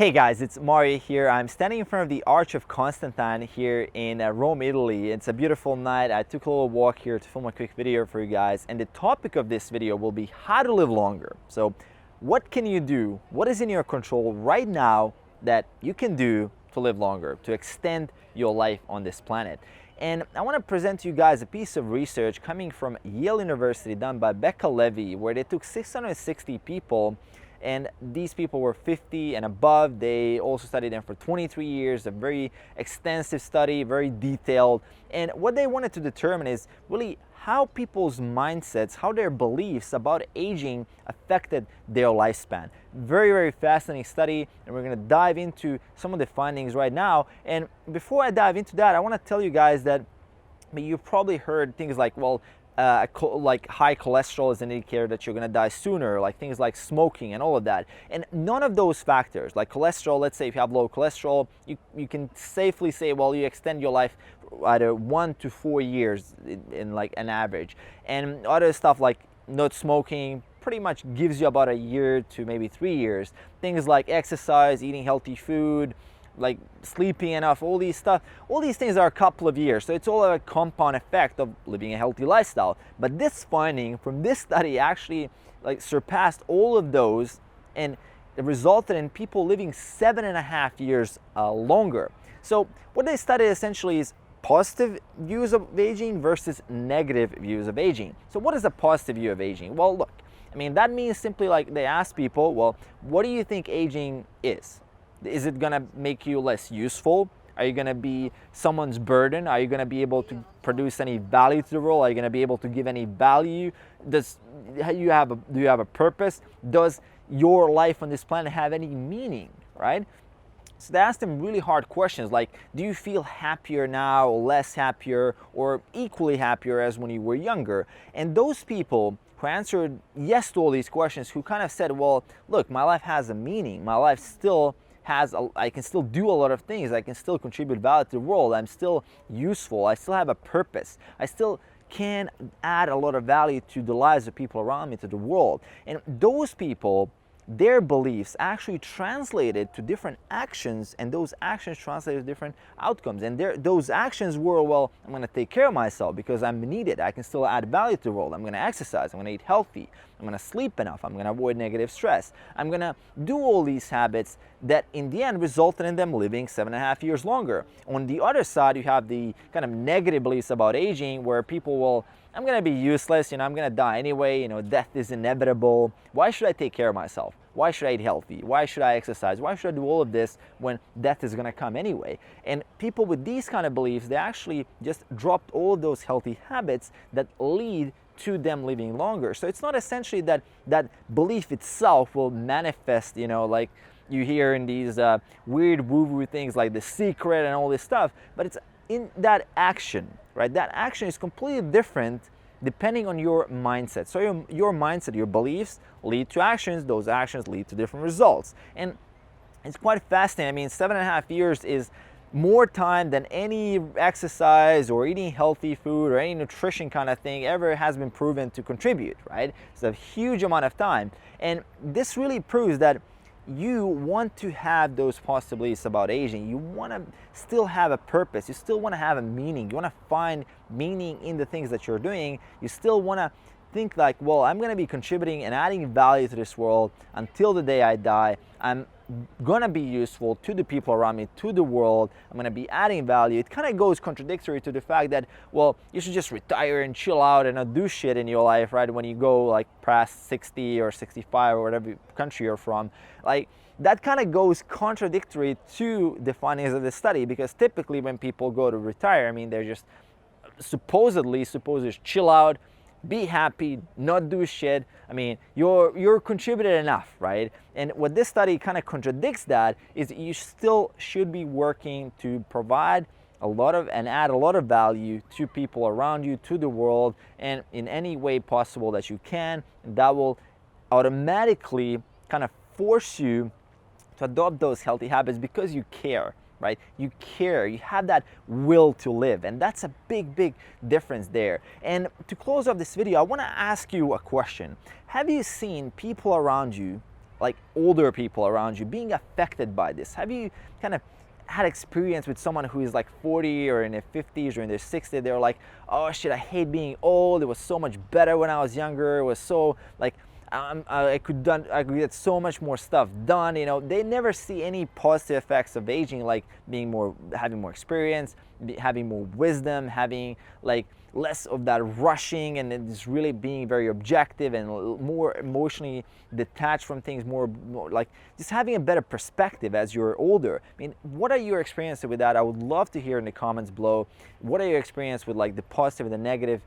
Hey guys, it's Mario here. I'm standing in front of the Arch of Constantine here in Rome, Italy. It's a beautiful night. I took a little walk here to film a quick video for you guys, and the topic of this video will be how to live longer. So what can you do? What is in your control right now that you can do to live longer, to extend your life on this planet? And I want to present to you guys a piece of research coming from Yale University done by Becca, Levy, where they took 660 people, and these people were 50 and above. They also studied them for 23 years, a very extensive study, very detailed. And what they wanted to determine is really how people's mindsets, how their beliefs about aging affected their lifespan. Very, very fascinating study, and we're gonna dive into some of the findings right now. And before I dive into that, I wanna tell you guys that you've probably heard things like, well, like high cholesterol is an indicator that you're going to die sooner, like things like smoking and all of that. And none of those factors, like cholesterol, let's say if you have low cholesterol, you can safely say, well, you extend your life either 1 to 4 years in like an average. And other stuff like not smoking pretty much gives you about a year to maybe 3 years. Things like exercise, eating healthy food, like sleeping enough, all these things are a couple of years. So it's all a compound effect of living a healthy lifestyle. But this finding from this study actually like surpassed all of those, and it resulted in people living 7.5 years longer. So what they studied essentially is positive views of aging versus negative views of aging. So what is a positive view of aging? Well, look, I mean, that means simply like they asked people, well, what do you think aging is? Is it gonna make you less useful? Are you gonna be someone's burden? Are you gonna be able to produce any value to the world? Are you gonna be able to give any value? Do you have a purpose? Does your life on this planet have any meaning, right? So they asked them really hard questions like, do you feel happier now, less happier, or equally happier as when you were younger? And those people who answered yes to all these questions, who kind of said, well, look, my life has a meaning. My life still I can still do a lot of things. I can still contribute value to the world. I'm still useful. I still have a purpose. I still can add a lot of value to the lives of people around me, to the world. And those people, their beliefs actually translated to different actions, and those actions translated to different outcomes. And those actions were, well, I'm going to take care of myself because I'm needed. I can still add value to the world. I'm going to exercise. I'm going to eat healthy. I'm going to sleep enough. I'm going to avoid negative stress. I'm going to do all these habits that in the end resulted in them living 7.5 years longer. On the other side, you have the kind of negative beliefs about aging where people will, I'm going to be useless, I'm going to die anyway, death is inevitable. Why should I take care of myself? Why should I eat healthy? Why should I exercise? Why should I do all of this when death is going to come anyway? And people with these kind of beliefs, they actually just dropped all of those healthy habits that lead to them living longer. So it's not essentially that belief itself will manifest, like you hear in these weird woo-woo things like The Secret and all this stuff, but it's in that action, right? That action is completely different depending on your mindset. So your mindset, your beliefs lead to actions. Those actions lead to different results. And it's quite fascinating. I mean, 7.5 years is more time than any exercise or eating healthy food or any nutrition kind of thing ever has been proven to contribute, right? It's a huge amount of time. And this really proves that you want to have those possibilities about aging. You want to still have a purpose. You still want to have a meaning. You want to find meaning in the things that you're doing. You still want to think like, well, I'm going to be contributing and adding value to this world until the day I die. I'm going to be useful to the people around me, to the world. I'm going to be adding value. It kind of goes contradictory to the fact that, well, you should just retire and chill out and not do shit in your life, right? When you go like past 60 or 65 or whatever country you're from. Like, that kind of goes contradictory to the findings of the study, because typically when people go to retire, I mean, they're just supposed to chill out, be happy, not do shit. I mean, you're contributed enough, right? And what this study kind of contradicts that is you still should be working to provide a lot of and add a lot of value to people around you, to the world, and in any way possible that you can. That will automatically kind of force you to adopt those healthy habits because you care, right? You care, you have that will to live, and that's a big difference there. And to close off this video, I want to ask you a question. Have you seen people around you like older people around you being affected by this? Have you kind of had experience with someone who is like 40 or in their 50s or in their 60s? They're like, oh shit, I hate being old. It was so much better when I was younger. It was so like I could get so much more stuff done. You know, they never see any positive effects of aging, like having more experience, having more wisdom, having like less of that rushing, and it's really being very objective and more emotionally detached from things, more like just having a better perspective as you're older. I mean, what are your experiences with that? I would love to hear in the comments below. What are your experiences with like the positive and the negative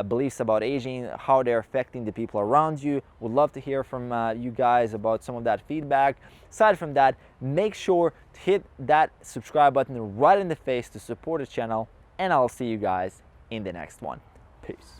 beliefs about aging, how they're affecting the people around you? Would love to hear from you guys about some of that feedback. Aside from that, make sure to hit that subscribe button right in the face to support the channel, and I'll see you guys in the next one. Peace.